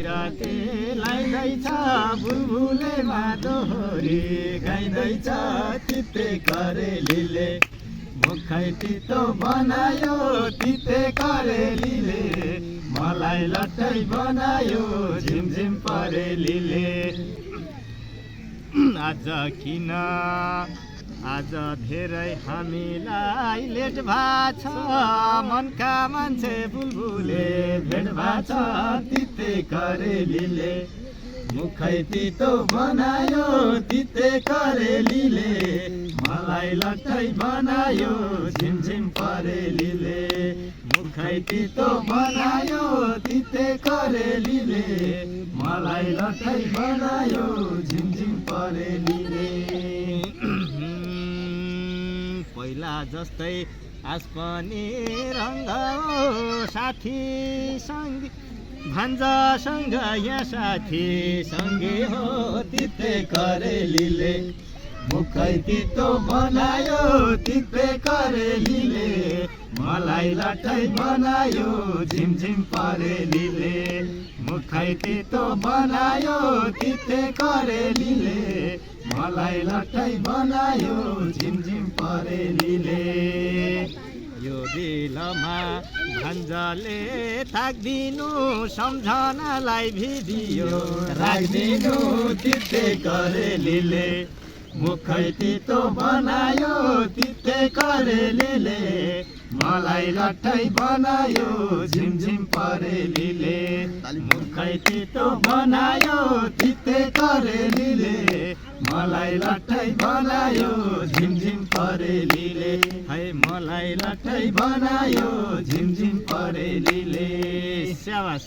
जाते लाइदैछ बुलबुलेमा दोहोरी गाइदैछ तिते करेलीले मुखै तितो बनायो तिते करेलीले मलाई लट्टै बनायो झिमझिम परेलीले आज किन आज धेरै हामीलाई लेट भाछ मनका मान्छे बुलबुले भेट भाछ तिते करेलीले मुखै तितो बनायो तिते करेलीले मलाई लट्टै बनायो झिमझिम परेलीले मुखै तितो बनायो तिते करेलीले मलाई लट्टै बनायो झिमझिम परेलीले पहिला जस्तै आज पनि रङ्ग साथी सँगै भान्जासँग यहाँ साथी सँगै हो तिते करेलीले मुखै तितो बनायो तिते करेलीले मलाई लट्टै बनायो झिमझिम परेलीले मुखै तितो बनायो तिते करेलीले मलाई लट्टै बनायो झिमझिम परेलीले यो बेलामा भान्जाले थाक्दिनु सम्झनालाई भिडियो राख्दिनु तिते करेलीले मुखै तितो बनायो तिते करेलीले मलाई लट्टै बनायो झिमझिम परेलीले मुखै तितो बनायो तिते करेलीले मलाई लट्टै बनायो झिमझिम परेलीले है मलाई लट्टै बनायो झिमझिम परेलीले स्याबास।